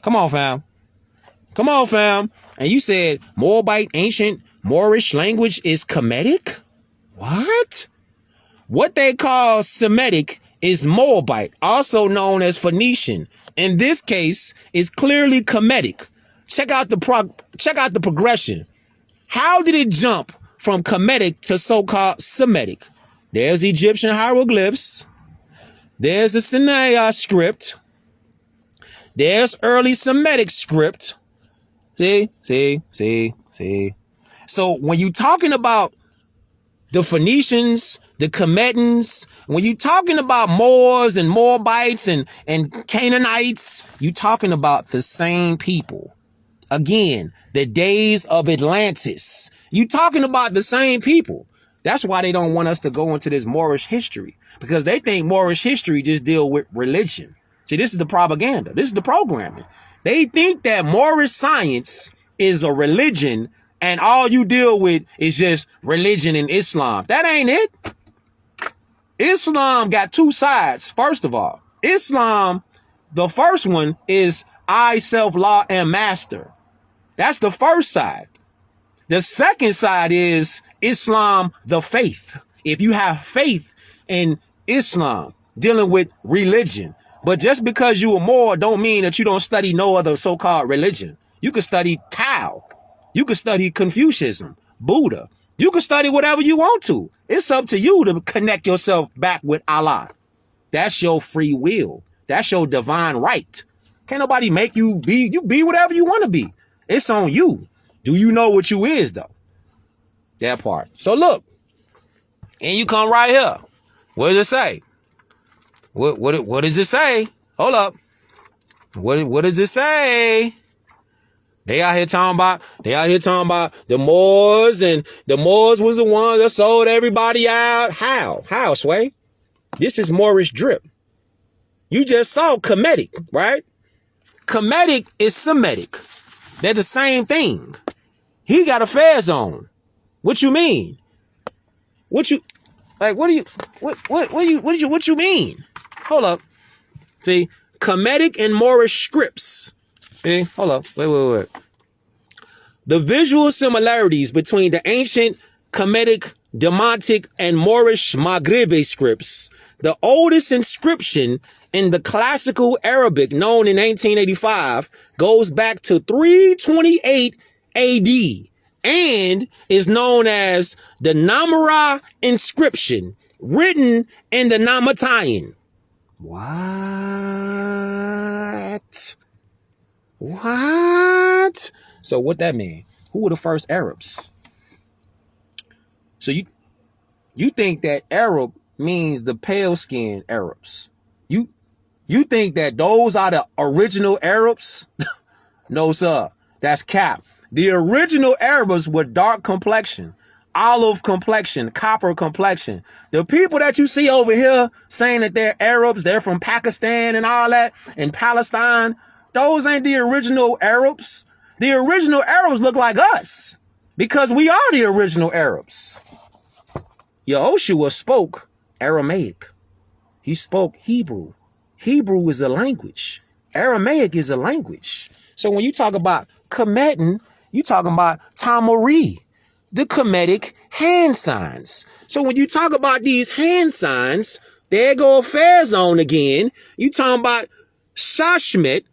[SPEAKER 1] Come on, fam. Come on, fam. And you said Moabite ancient Moorish language is Kemetic? What? What they call Semitic is Moabite, also known as Phoenician. In this case, is clearly Kemetic. Check out the progression. How did it jump from Kemetic to so-called Semitic? There's Egyptian hieroglyphs. There's the Sinai script. There's early Semitic script. See. So when you talking about the Phoenicians, the Kemetans, when you talking about Moors and Moabites and Canaanites, you talking about the same people. Again, the days of Atlantis. You talking about the same people. That's why they don't want us to go into this Moorish history, because they think Moorish history just deal with religion. See, this is the propaganda. This is the programming. They think that Moorish science is a religion and all you deal with is just religion and Islam. That ain't it. Islam got two sides. First of all, Islam, the first one is I, self, law, and master. That's the first side. The second side is Islam, the faith. If you have faith in Islam, dealing with religion, but just because you are Moor don't mean that you don't study no other so-called religion. You could study Tao. You could study Confucianism, Buddha. You can study whatever you want to. It's up to you to connect yourself back with Allah. That's your free will. That's your divine right. Can't nobody make you be whatever you want to be. It's on you. Do you know what you is though? That part. So look, and you come right here. What does it say? What does it say? Hold up. What does it say? They out here talking about the Moors, and the Moors was the ones that sold everybody out. How, Sway? This is Moorish drip. You just saw Kemetic, right? Kemetic is Semitic. They're the same thing. He got a fair zone. What you mean? What you mean? Hold up. See, Kemetic and Moorish scripts. See, hold up. Wait. The visual similarities between the ancient Kemetic, Demotic, and Moorish Maghrebi scripts, the oldest inscription in the classical Arabic known in 1885, goes back to 328 AD and is known as the Namara inscription, written in the Namatayan. What? So what that mean? Who were the first Arabs? So you think that Arab means the pale-skinned Arabs? You think that those are the original Arabs? No, sir. That's cap. The original Arabs were dark complexion, olive complexion, copper complexion. The people that you see over here saying that they're Arabs, they're from Pakistan and all that, and Palestine, those ain't the original Arabs. The original Arabs look like us because we are the original Arabs. Yahushua spoke Aramaic. He spoke Hebrew. Hebrew is a language. Aramaic is a language. So when you talk about Kemetan, you talking about Tamari, the Kemetic hand signs. So when you talk about these hand signs, there go a fair zone again. You talking about Shashmet,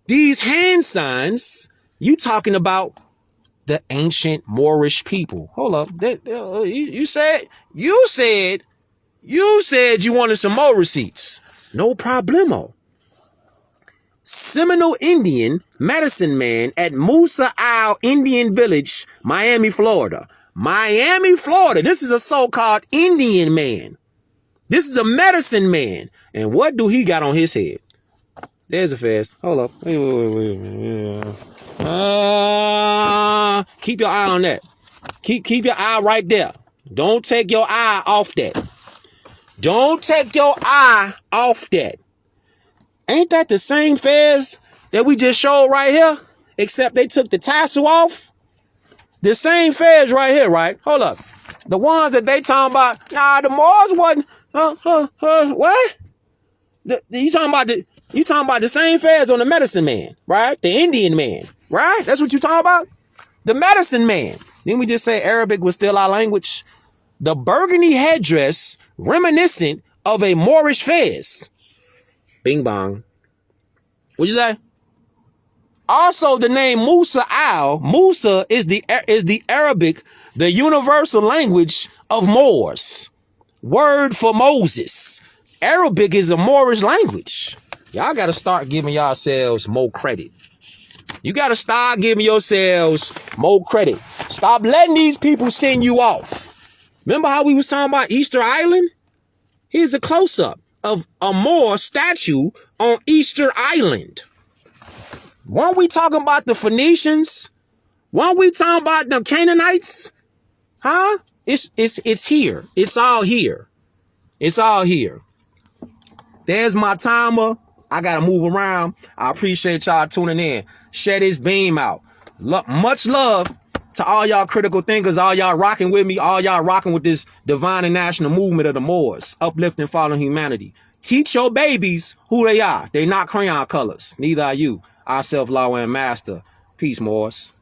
[SPEAKER 1] these hand signs. You talking about the ancient Moorish people. Hold up. You said you wanted some more receipts. No problemo. Seminole Indian medicine man at Musa Isle Indian Village, Miami, Florida. Miami, Florida. This is a so-called Indian man. This is a medicine man. And what do he got on his head? There's a fast. Hold up. Wait. Keep your eye on that. Keep your eye right there. Don't take your eye off that. Don't take your eye off that. Ain't that the same fez that we just showed right here? Except they took the tassel off. The same fez right here, right? Hold up. The ones that they talking about, nah, the Moors wasn't. What? You talking about the same fez on the medicine man, right? The Indian man, right? That's what you talking about? The medicine man. Didn't we just say Arabic was still our language? The burgundy headdress reminiscent of a Moorish fez. Bing bong. What'd you say? Also, the name Musa Al. Musa is the Arabic, the universal language of Moors. Word for Moses. Arabic is a Moorish language. Y'all got to start giving yourselves more credit. You got to start giving yourselves more credit. Stop letting these people send you off. Remember how we was talking about Easter Island? Here's a close-up of a Moor statue on Easter Island. Weren't we talking about the Phoenicians? Weren't we talking about the Canaanites? Huh? It's here. It's all here. It's all here. There's my timer. I got to move around. I appreciate y'all tuning in. Share this beam out. Much love. To all y'all critical thinkers, all y'all rocking with me, all y'all rocking with this divine and national movement of the Moors, uplifting fallen humanity. Teach your babies who they are. They not crayon colors. Neither are you. Our self-law and master. Peace, Moors.